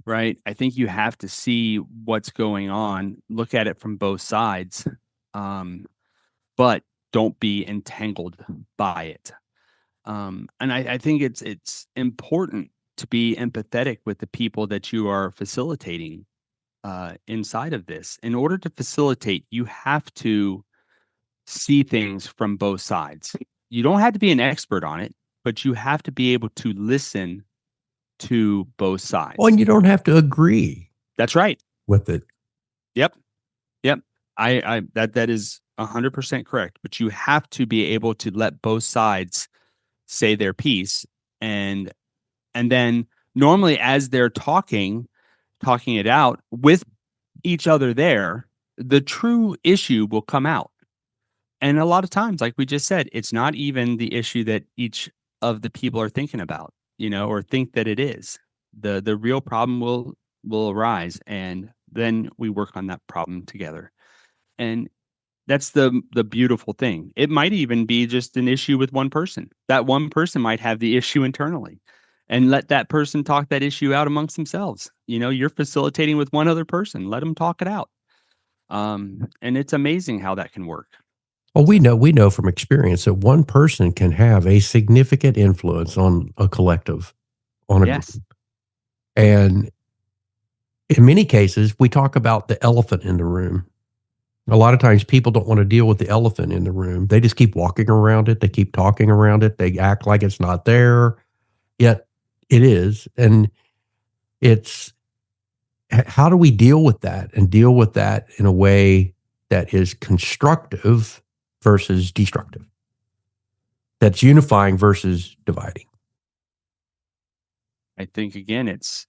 Right? I think you have to see what's going on, look at it from both sides, but don't be entangled by it. And I think it's important to be empathetic with the people that you are facilitating inside of this. In order to facilitate, you have to see things from both sides. You don't have to be an expert on it, but you have to be able to listen to both sides. Well, and you don't have to agree. That's right. With it. Yep. I that is 100% correct. But you have to be able to let both sides say their piece, and then normally as they're talking it out with each other there, the true issue will come out. And a lot of times, like we just said, it's not even the issue that each of the people are thinking about, or think that it is. The real problem will arise, and then we work on that problem together. And that's the beautiful thing. It might even be just an issue with one person. That one person might have the issue internally, and let that person talk that issue out amongst themselves. You're facilitating with one other person. Let them talk it out. And it's amazing how that can work. Well, we know from experience that one person can have a significant influence on a collective, on a Yes. group. And in many cases, we talk about the elephant in the room. A lot of times people don't want to deal with the elephant in the room. They just keep walking around it. They keep talking around it. They act like it's not there, yet it is. And it's, how do we deal with that and deal with that in a way that is constructive versus destructive? That's unifying versus dividing. I think again, it's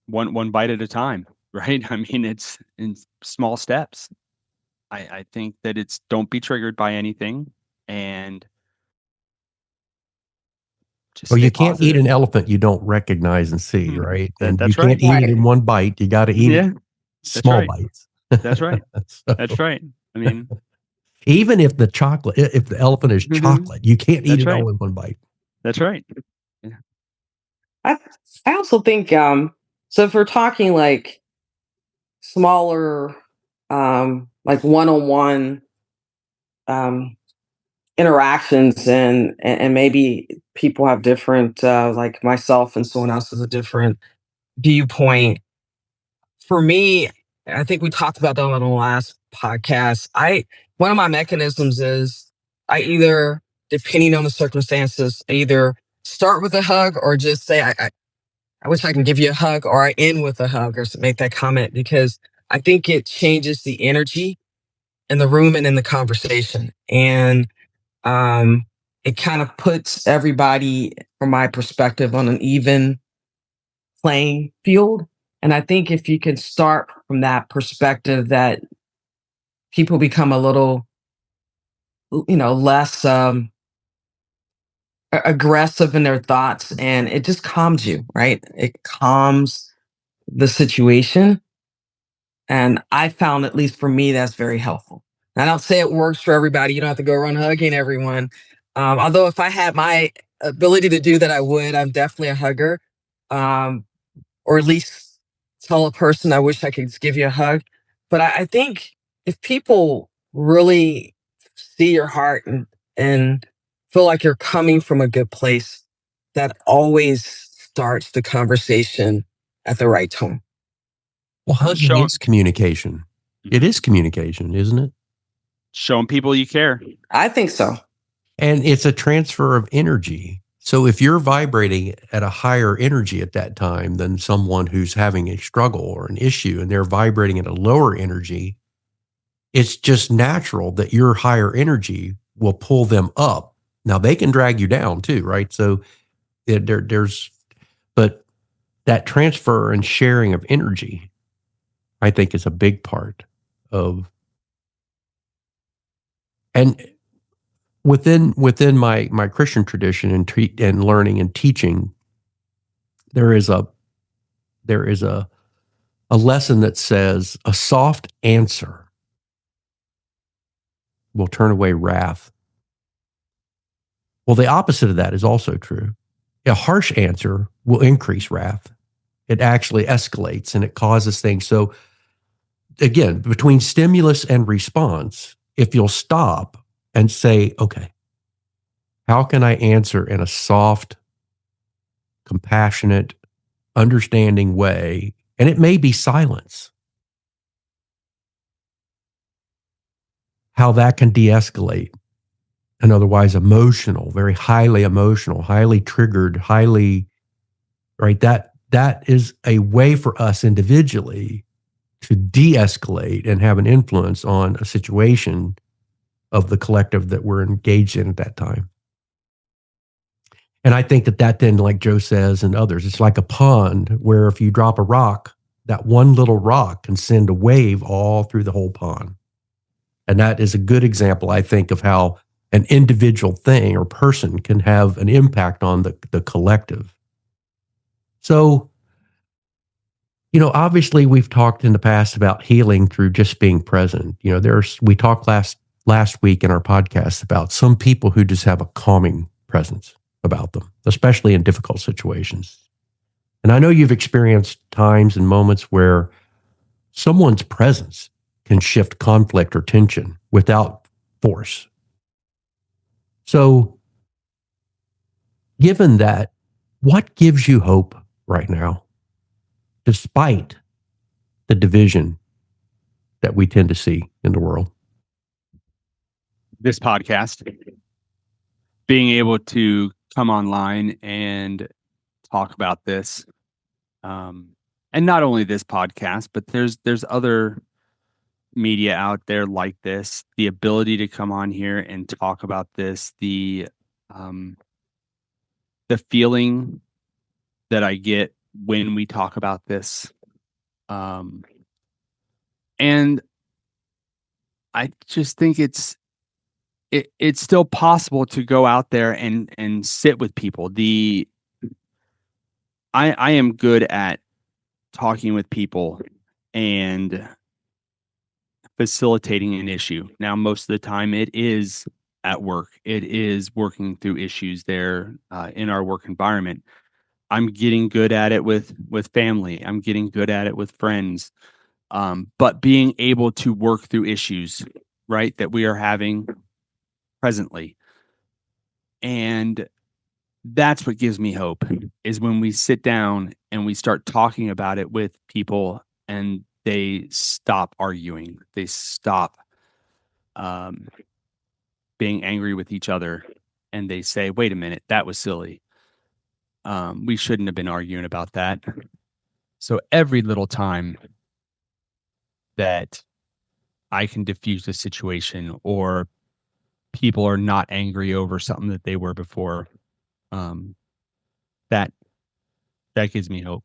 one bite at a time, right? I mean, it's in small steps. I think that it's don't be triggered by anything, and just Well, stay you can't eat positive. an elephant you don't recognize and see, right? And you That's can't right. eat it in one bite. You got to eat it small right. bites. That's right. So, That's right. I mean, even if the elephant is chocolate, you can't eat That's it right. all in one bite. That's right. I also think so if we're talking like smaller like one-on-one um interactions, and maybe people have different, like myself and someone else has a different viewpoint. For me, I think we talked about that on the last podcast. One of my mechanisms is I either, depending on the circumstances, either start with a hug or just say, I wish I can give you a hug, or I end with a hug or make that comment, because I think it changes the energy in the room and in the conversation. And it kind of puts everybody, from my perspective, on an even playing field. And I think if you can start from that perspective, that people become a little, less aggressive in their thoughts, and it just calms you, right? It calms the situation. And I found, at least for me, that's very helpful. I don't say it works for everybody. You don't have to go around hugging everyone. Although if I had my ability to do that, I would. I'm definitely a hugger. Um, or at least tell a person, I wish I could just give you a hug. But I think if people really see your heart, and feel like you're coming from a good place, that always starts the conversation at the right tone. Well, hugging Show- is communication. It is communication, isn't it? Showing people you care. I think so. And it's a transfer of energy. So if you're vibrating at a higher energy at that time than someone who's having a struggle or an issue, and they're vibrating at a lower energy, it's just natural that your higher energy will pull them up. Now they can drag you down too, right? So but that transfer and sharing of energy, I think, is a big part of, and within my Christian tradition and learning and teaching, there is a lesson that says a soft answer will turn away wrath. Well, the opposite of that is also true. A harsh answer will increase wrath. It actually escalates and it causes things. So again, between stimulus and response, if you'll stop and say, okay, how can I answer in a soft, compassionate, understanding way? And it may be silence. How that can de-escalate an otherwise emotional, very highly emotional, highly triggered, right? That is a way for us individually to de-escalate and have an influence on a situation of the collective that we're engaged in at that time. And I think that then, like Joe says and others, it's like a pond where if you drop a rock, that one little rock can send a wave all through the whole pond. And that is a good example, I think, of how an individual thing or person can have an impact on the collective. So, obviously we've talked in the past about healing through just being present. We talked last week in our podcast about some people who just have a calming presence about them, especially in difficult situations. And I know you've experienced times and moments where someone's presence can shift conflict or tension without force. So, given that, what gives you hope right now, despite the division that we tend to see in the world? This podcast, being able to come online and talk about this, and not only this podcast, but there's other media out there like this. The ability to come on here and talk about this, the feeling that I get when we talk about this, and I just think it's still possible to go out there and sit with people. I am good at talking with people and facilitating an issue. Now, most of the time it is at work. It is working through issues there in our work environment. I'm getting good at it with family. I'm getting good at it with friends. But being able to work through issues, right, that we are having presently, And that's what gives me hope, is when we sit down and we start talking about it with people and they stop arguing. They stop being angry with each other, and they say, wait a minute, that was silly. We shouldn't have been arguing about that. So every little time that I can diffuse the situation, or people are not angry over something that they were before, that gives me hope.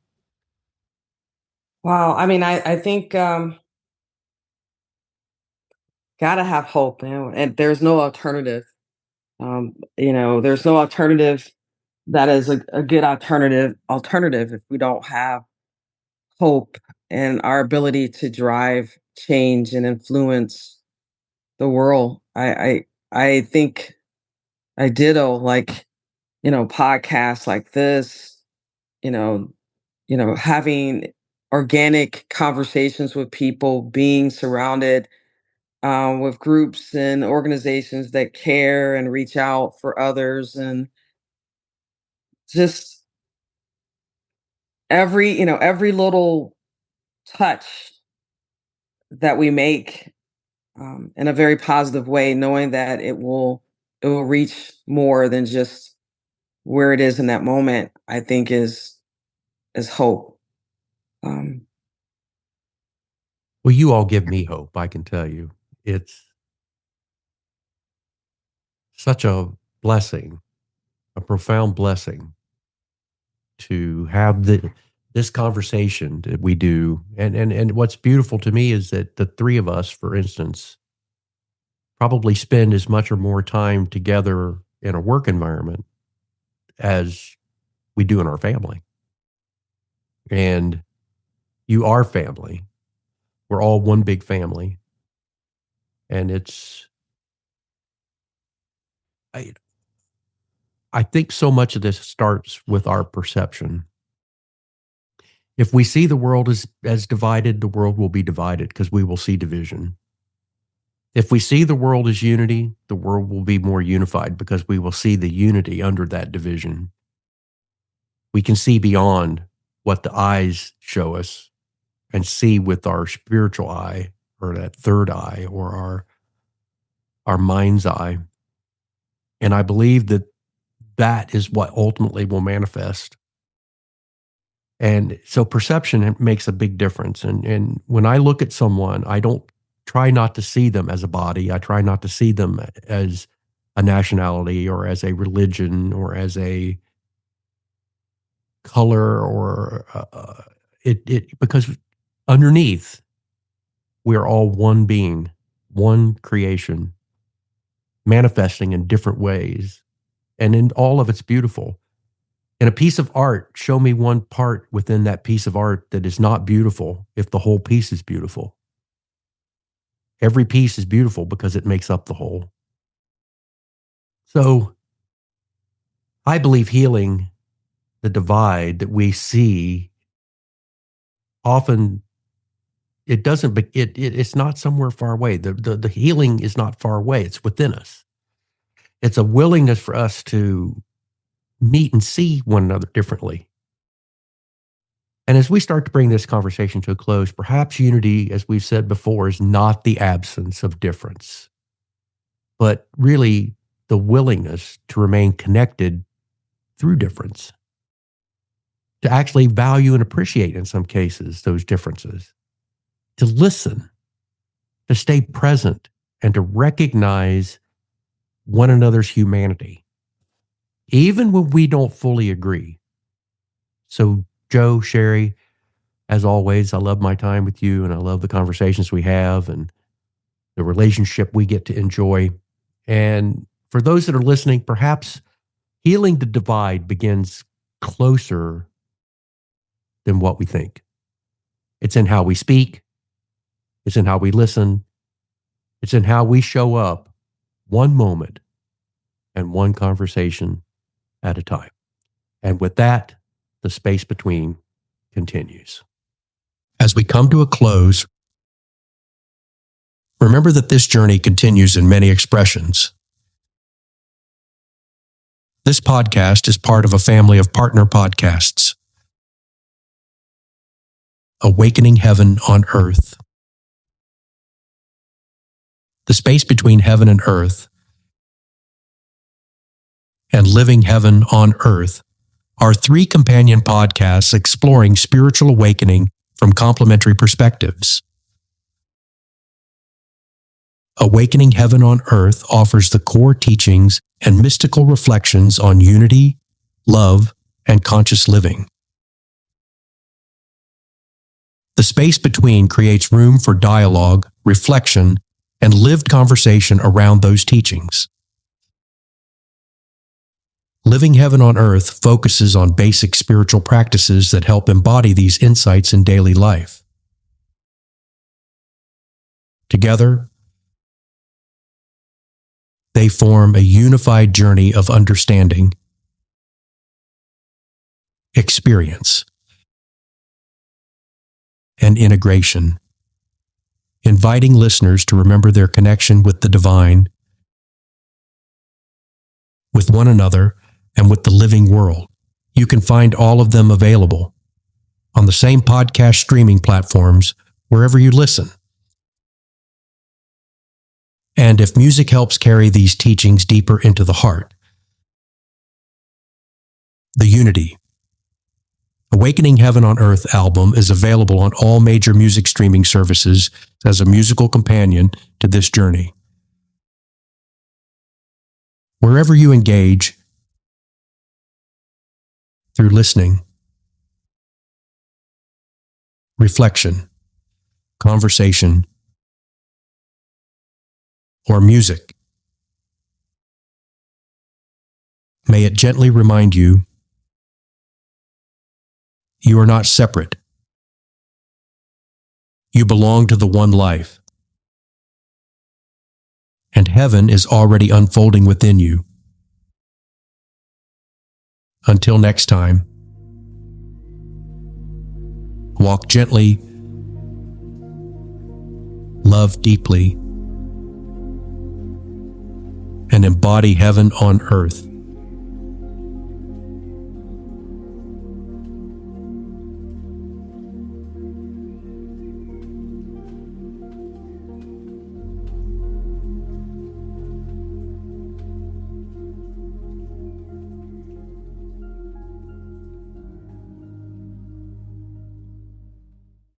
Wow. I mean, I think gotta have hope, man, and there's no alternative. There's no alternative that is a good alternative if we don't have hope and our ability to drive change and influence the world. I think I ditto, like, podcasts like this, you know, having organic conversations with people, being surrounded with groups and organizations that care and reach out for others, and just every little touch that we make in a very positive way, knowing that it will reach more than just where it is in that moment, I think is hope. Um, Well, you all give me hope, I can tell you. It's such a blessing, a profound blessing to have this conversation that we do. And what's beautiful to me is that the three of us, for instance, probably spend as much or more time together in a work environment as we do in our family. And you are family. We're all one big family. And I, I think so much of this starts with our perception. If we see the world as divided, the world will be divided because we will see division. If we see the world as unity, the world will be more unified because we will see the unity under that division. We can see beyond what the eyes show us and see with our spiritual eye, or that third eye, or our mind's eye. And I believe that is what ultimately will manifest. And so perception makes a big difference. And when I look at someone, I don't try not to see them as a body. I try not to see them as a nationality or as a religion or as a color or because underneath we're all one being, one creation, manifesting in different ways. And in all of it's beautiful. In a piece of art, show me one part within that piece of art that is not beautiful if the whole piece is beautiful. Every piece is beautiful because it makes up the whole. So I believe healing the divide that we see often, it's not somewhere far away. The healing is not far away. It's within us. It's a willingness for us to meet and see one another differently. And as we start to bring this conversation to a close, perhaps unity, as we've said before, is not the absence of difference, but really the willingness to remain connected through difference, to actually value and appreciate, in some cases, those differences, to listen, to stay present, and to recognize one another's humanity, even when we don't fully agree. So, Joe, Sherri, as always, I love my time with you, and I love the conversations we have and the relationship we get to enjoy. And for those that are listening, perhaps healing the divide begins closer than what we think. It's in how we speak. It's in how we listen. It's in how we show up one moment and one conversation at a time. And with that, the space between continues. As we come to a close, remember that this journey continues in many expressions. This podcast is part of a family of partner podcasts. Awakening Heaven on Earth. The space between heaven and earth and Living Heaven on Earth are 3 companion podcasts exploring spiritual awakening from complementary perspectives. Awakening Heaven on Earth offers the core teachings and mystical reflections on unity, love, and conscious living. The space between creates room for dialogue, reflection, and lived conversation around those teachings. Living Heaven on Earth focuses on basic spiritual practices that help embody these insights in daily life. Together, they form a unified journey of understanding, experience, and integration, inviting listeners to remember their connection with the divine, with one another, and with the living world. You can find all of them available on the same podcast streaming platforms wherever you listen. And if music helps carry these teachings deeper into the heart, the Unity, Awakening Heaven on Earth album is available on all major music streaming services as a musical companion to this journey. Wherever you engage, through listening, reflection, conversation, or music, may it gently remind you you are not separate. You belong to the one life, and heaven is already unfolding within you. Until next time, walk gently, love deeply, and embody heaven on earth.